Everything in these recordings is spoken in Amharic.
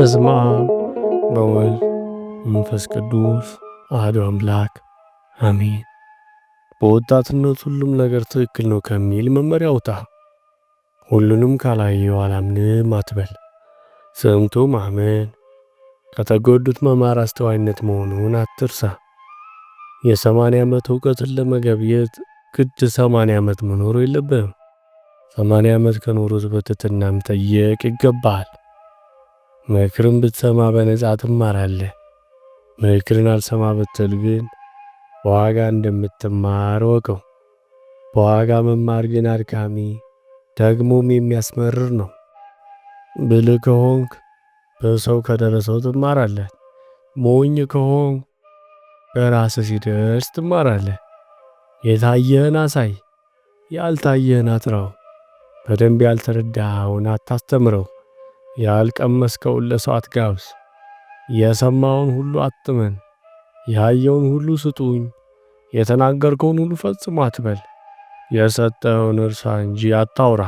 በስመ አብ በወልድ መንፈስ ቅዱስ አሐዱ አምላክ አሜን። በወጣትነት ሁሉም ነገር ትክክል ነው ከሚል መመሪያ ውጣ። ሁሉንም ካላየው አላምንም አትበል። ሰምቶ ማመን ከተጎዱት መማር አስተዋይነት መሆኑን አትርሳ። የ80 ዓመት እውቀትን ለመገብየት ግድ 80 ዓመት መኖር የለብህም። 80 ዓመት ከኖሩት በትሕትናም ጠየቅ ይገባሃል። ምክርን ብትሰማ በነጻ ትማራለህ። ምክርን አልሰማ ብትል ግን በዋጋ እንደምትማር ወቀው። በዋጋ መማር ግን አድካሚ ደግሞም የሚያስመርር ነው። ብልህ ከሆንክ በሰው ከደረሰው ትማራለህ። ሞኝ ከሆንክ በራስህ ሲደርስ ትማራለህ። የታየህን አሳይ፣ ያልታየህን አጥራው። በደንብ ያልተረዳኸውን አታስተምረው። ያልቀመስከውን ለሰው አትጋብዝ። የሰማውን ሁሉ አትመን። ያየውን ሁሉ ስጡኝ፣ የተናገርከውን ሁሉ ፈጽሞ አትበል። የሰጠኸውን እርሳ እንጂ አታውራ።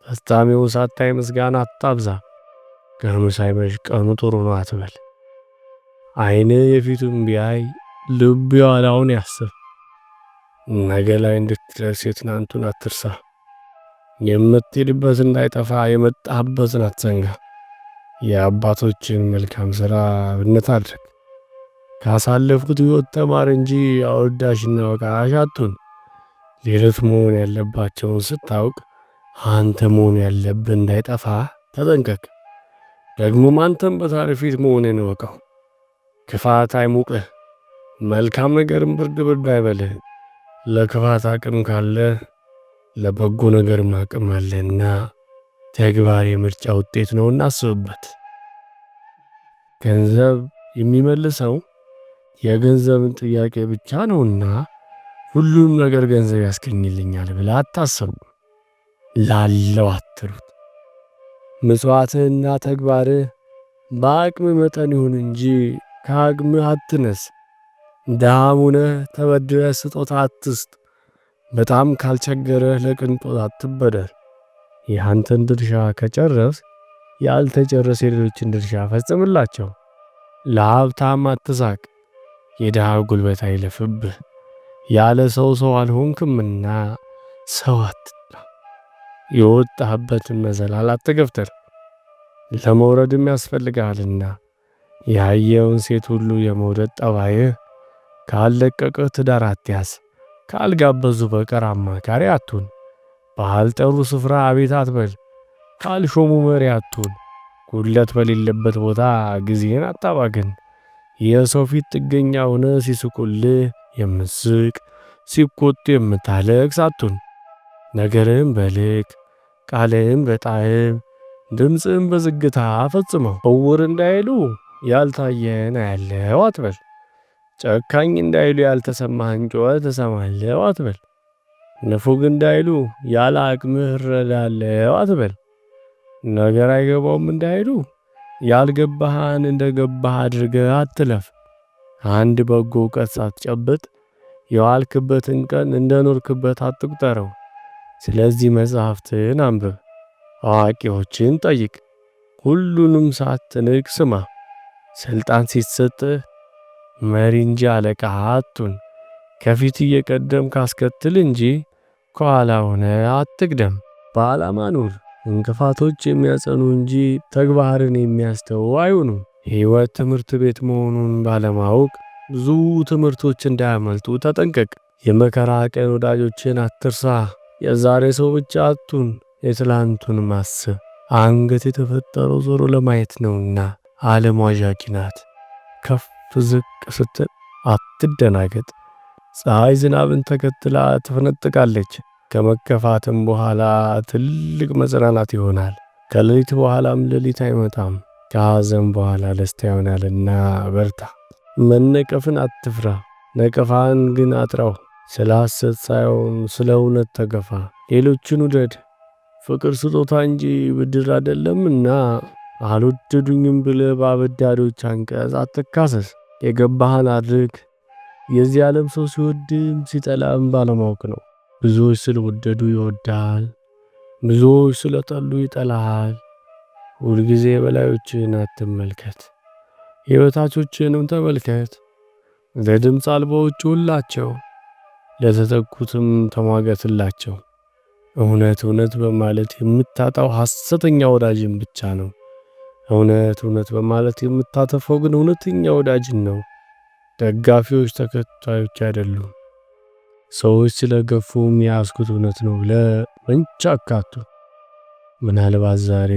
ፍጻሜው ሳታይ ምስጋና አታብዛ። ቀኑ ሳይመሽ ቀኑ ጥሩ ነው አትበል። ዓይንህ የፊቱን ቢያይ ልብ የኋላውን ያስብ። ነገ ላይ እንድትደርስ የትናንቱን አትርሳ። የምትሄድበት እንዳይጠፋ የመጣህበትን አትዘንጋ። የአባቶችን መልካም ሥራ አብነት አድርግ። ካሳለፉት ሕይወት ተማር እንጂ አወዳሽና ወቃሽ አትሁን። ሌሎች መሆን ያለባቸውን ስታውቅ አንተ መሆን ያለብህ እንዳይጠፋ ተጠንቀቅ። ደግሞም አንተም በታሪክ ፊት መሆንን እወቀው። ክፋት አይሙቅህ፣ መልካም ነገርም ብርድ ብርድ አይበልህ። ለክፋት አቅም ካለ ለበጎ ነገርም አቅም አለና ተግባር የምርጫ ውጤት ነውና አስብበት። ገንዘብ የሚመልሰው የገንዘብን ጥያቄ ብቻ ነውና ሁሉም ነገር ገንዘብ ያስገኝልኛል ብለህ አታስብ። ላለው አትሩት። ምጽዋትህና ተግባርህ በአቅም መጠን ይሁን እንጂ ከአቅምህ አትነስ። ድሃም ሆነህ ተበድረህ ስጦታ አትስጥ። በጣም ካልቸገረህ ለቅንጦት አትበደር። ያንተን ድርሻ ከጨረስ ያልተጨረሰ የሌሎችን ድርሻ ፈጽምላቸው። ለሀብታም አትሳቅ፣ የድሃ ጉልበት አይለፍብህ። ያለ ሰው አልሆንክምና ሰው አትጥላ። የወጣህበትን መዘላል አትገፍተር፣ ለመውረድም ያስፈልግሃልና። ያየውን ሴት ሁሉ የመውደድ ጠባይህ ካልለቀቅህ ትዳር አትያዝ። ካልጋበዙ በቀር አማካሪ አትሁን። ባልጠሩ ስፍራ አቤት አትበል። ካልሾሙ መሪ አትሁን። ጉድለት በሌለበት ቦታ ጊዜህን አታባክን። የሰው ፊት ጥገኛ ሆነህ ሲስቁልህ የምትስቅ ሲቆጡ የምታለቅስ አትሁን። ነገርህም በልክ ቃልህም በጣዕም ድምፅህም በዝግታ ፈጽመው። እውር እንዳይሉ ያልታየን አያለው አትበል። ጨካኝ እንዳይሉ ያልተሰማህን ጩኸት እሰማለሁ አትበል። ንፉግ እንዳይሉ ያለ አቅምህ እረዳለሁ አትበል። ነገር አይገባውም እንዳይሉ ያልገባህን እንደገባህ አድርገህ አትለፍ። አንድ በጎ እውቀት ሳትጨብጥ የዋልክበትን ቀን እንደኖርክበት አትቁጠረው። ስለዚህ መጽሐፍትን አንብብ፣ አዋቂዎችን ጠይቅ፣ ሁሉንም ሳትንቅ ስማ። ስልጣን ሲሰጥህ መሪ እንጂ አለቃ አትሁን። ከፊት እየቀደም ካስከትል እንጂ ከኋላ ሆነ አትቅደም። በዓላማ ኑር። እንቅፋቶች የሚያጸኑ እንጂ ተግባርን የሚያስተው አይሁኑ። ሕይወት ትምህርት ቤት መሆኑን ባለማወቅ ብዙ ትምህርቶች እንዳያመልጡ ተጠንቀቅ። የመከራ ቀን ወዳጆችን አትርሳ። የዛሬ ሰው ብቻ አትሁን፣ የትላንቱን ማስብ። አንገት የተፈጠረው ዞሮ ለማየት ነውና ዓለም ዋዣቂ ናት። ከፍ ዝቅ ስትል አትደናገጥ። ፀሐይ ዝናብን ተከትላ ትፈነጥቃለች። ከመከፋትም በኋላ ትልቅ መጽናናት ይሆናል። ከሌሊት በኋላም ሌሊት አይመጣም። ከሐዘን በኋላ ደስታ ይሆናልና በርታ። መነቀፍን አትፍራ፣ ነቀፋን ግን አጥራው። ስለ ሐሰት ሳይሆን ስለ እውነት ተገፋ። ሌሎችን ውደድ፣ ፍቅር ስጦታ እንጂ ብድር አይደለምና። አልወደዱኝም ብለህ በአበዳሪዎች አንቀጽ አትካሰስ። የገባህን አድርግ። የዚህ ዓለም ሰው ሲወድም ሲጠላም ባለማወቅ ነው። ብዙዎች ስለወደዱ ይወዳል፣ ብዙዎች ስለጠሉ ይጠላል። ሁልጊዜ የበላዮችህን አትመልከት፣ የበታቾችህንም ተመልከት። ለድምፅ አልባዎቹ ሁላቸው፣ ለተጠቁትም ተሟገትላቸው። እውነት እውነት በማለት የምታጣው ሐሰተኛ ወዳጅን ብቻ ነው። እውነት እውነት በማለት የምታተፈው ግን እውነተኛ ወዳጅን ነው። ደጋፊዎች ተከታዮች አይደሉም። ሰዎች ስለገፉም የያዝኩት እውነት ነው ብለህ መንጫካቱ። ምናልባት ዛሬ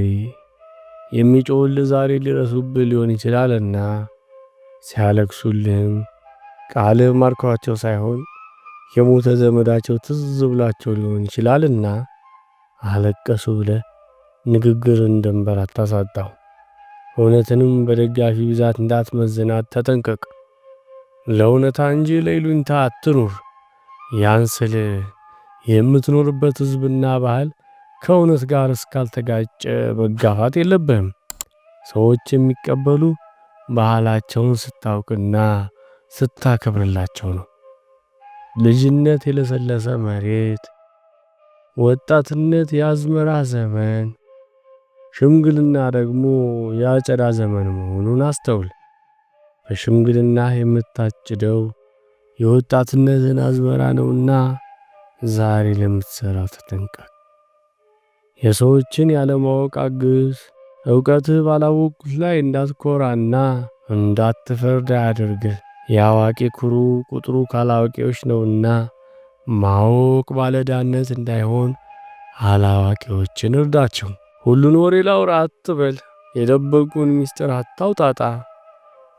የሚጮህልህ ዛሬ ሊረሱብህ ሊሆን ይችላልና ሲያለቅሱልህም ቃልህ ማርኳቸው ሳይሆን የሞተ ዘመዳቸው ትዝ ብላቸው ሊሆን ይችላልና አለቀሱ ብለህ ንግግርን ድንበር አታሳጣው። እውነትንም በደጋፊ ብዛት እንዳትመዝናት ተጠንቀቅ። ለእውነታ እንጂ ለይሉኝታ አትኑር። ያን ስል የምትኖርበት ሕዝብና ባህል ከእውነት ጋር እስካልተጋጨ መጋፋት የለብህም። ሰዎች የሚቀበሉ ባህላቸውን ስታውቅና ስታከብርላቸው ነው። ልጅነት የለሰለሰ መሬት፣ ወጣትነት የአዝመራ ዘመን፣ ሽምግልና ደግሞ የአጨዳ ዘመን መሆኑን አስተውል። በሽምግልና የምታጭደው የወጣትነትን አዝመራ ነውና ዛሬ ለምትሰራው ተጠንቀቅ። የሰዎችን ያለማወቅ አግዝ። ዕውቀትህ ባላወቁት ላይ እንዳትኮራና እንዳትፈርድ አያድርግህ። የአዋቂ ኩሩ ቁጥሩ ካላዋቂዎች ነውና ማወቅ ባለዳነት እንዳይሆን አላዋቂዎችን እርዳቸው። ሁሉን ወሬ ላውራ አትበል፣ የደበቁን ምስጢር አታውጣጣ።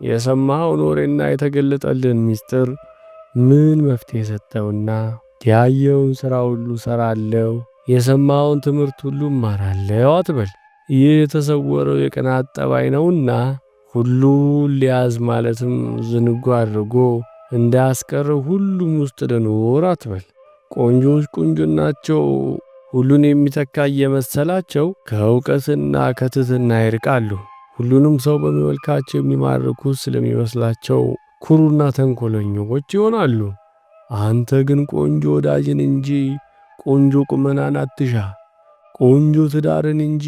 የሰማኸውን ወሬና የተገለጠልን ምስጢር ምን መፍትሄ ሰጠውና ያየውን ሥራ ሁሉ ሰራለው፣ የሰማውን ትምህርት ሁሉ እማራለሁ አትበል። ይህ የተሰወረው የቅናት ጠባይ ነውና ሁሉን ሊያዝ ማለትም ዝንጉ አድርጎ እንዳያስቀረው ሁሉም ውስጥ ደኖር አትበል። ቆንጆች ቁንጅናቸው ሁሉን የሚተካ እየመሰላቸው ከእውቀትና ከትሕትና ይርቃሉ። ሁሉንም ሰው በሚመልካቸው የሚማርኩት ስለሚመስላቸው ኩሩና ተንኮለኞች ይሆናሉ። አንተ ግን ቆንጆ ወዳጅን እንጂ ቆንጆ ቁመናን አትሻ፣ ቆንጆ ትዳርን እንጂ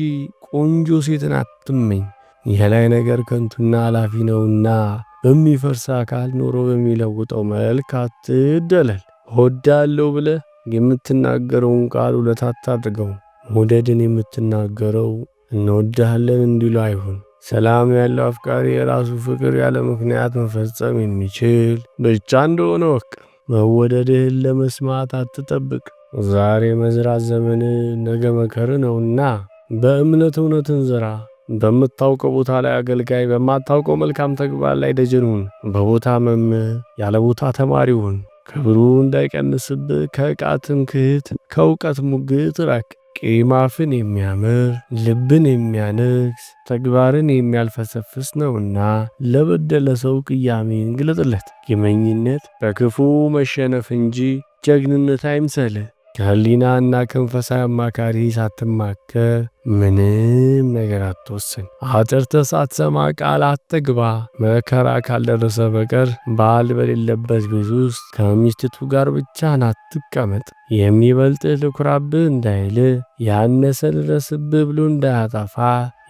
ቆንጆ ሴትን አትመኝ። የላይ ነገር ከንቱና ኃላፊ ነውና በሚፈርስ አካል ኖሮ በሚለውጠው መልክ አትደለል። እወዳለሁ ብለህ የምትናገረውን ቃል ሁለት አታድርገው። መውደድን የምትናገረው እንወድሃለን እንዲሉ አይሁን። ሰላም ያለው አፍቃሪ የራሱ ፍቅር ያለ ምክንያት መፈጸም የሚችል ብቻ እንደሆነ ወቅ። መወደድህን ለመስማት አትጠብቅ። ዛሬ መዝራት ዘመን ነገ መከር ነውና በእምነት እውነትን ዝራ። በምታውቀው ቦታ ላይ አገልጋይ፣ በማታውቀው መልካም ተግባር ላይ ደጀን ሁን። በቦታ መምህር፣ ያለ ቦታ ተማሪ ሁን። ክብሩ እንዳይቀንስብህ ከዕቃ ትምክህት፣ ከእውቀት ሙግት ራቅ። ቂም አፍን የሚያምር ልብን የሚያነክስ ተግባርን የሚያልፈሰፍስ ነውና ለበደለ ሰው ቅያሜን ግለጥለት። ቂመኝነት በክፉ መሸነፍ እንጂ ጀግንነት አይምሰልህ። ከህሊናና ከመንፈሳዊ አማካሪ ሳትማከር ምንም ነገር አትወስን። አጥርተህ ሳትሰማ ቃል አትግባ። መከራ ካልደረሰ በቀር ባል በሌለበት ቤት ውስጥ ከሚስቲቱ ጋር ብቻህን አትቀመጥ። የሚበልጥህ ልኩራብህ እንዳይልህ፣ ያነሰ ልድረስብህ ብሎ እንዳያጠፋ፣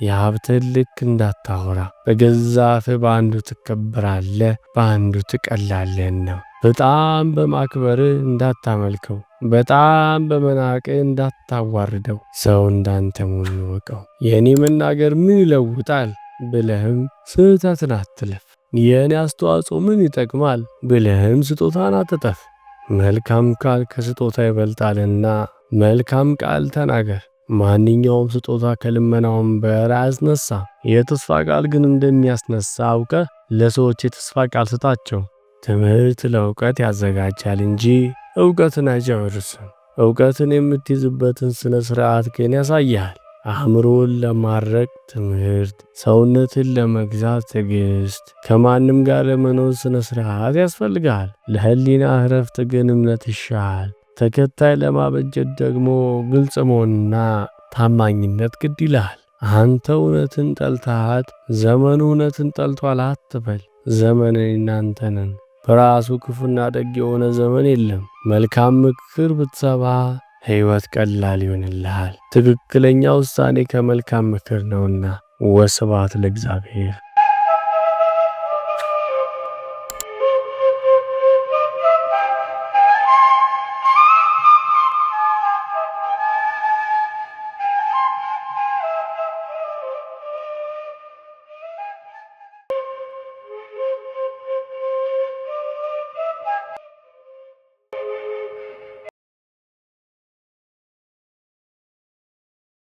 የሀብትህን ልክ እንዳታወራ። በገዛ አፍህ በአንዱ ትከበራለህ፣ በአንዱ ትቀላለህ ነው። በጣም በማክበርህ እንዳታመልከው፣ በጣም በመናቅህ እንዳታዋርደው። ሰው እንዳንተ መሆኑን እወቀው። የእኔ መናገር ምን ይለውጣል ብለህም ስህተትን አትለፍ። የእኔ አስተዋጽኦ ምን ይጠቅማል ብለህም ስጦታን አትጠፍ። መልካም ቃል ከስጦታ ይበልጣልና መልካም ቃል ተናገር። ማንኛውም ስጦታ ከልመናውም በር አያስነሳ። የተስፋ ቃል ግን እንደሚያስነሳ አውቀህ ለሰዎች የተስፋ ቃል ስጣቸው። ትምህርት ለእውቀት ያዘጋጃል እንጂ እውቀትን አይጨርስም። እውቀትን የምትይዝበትን ስነ ስርዓት ግን ያሳያል። አእምሮን ለማድረቅ ትምህርት፣ ሰውነትን ለመግዛት ትዕግስት፣ ከማንም ጋር ለመኖር ስነ ስርዓት ያስፈልጋል። ለህሊና እረፍት ግን እምነት ይሻል። ተከታይ ለማበጀት ደግሞ ግልጽ መሆንና ታማኝነት ግድ ይላል። አንተ እውነትን ጠልተሃት ዘመኑ እውነትን ጠልቷል አትበል። ዘመን እናንተ ነን። በራሱ ክፉና ደግ የሆነ ዘመን የለም። መልካም ምክር ብትሰማ ሕይወት ቀላል ይሆንልሃል። ትክክለኛ ውሳኔ ከመልካም ምክር ነውና። ወስብሐት ለእግዚአብሔር።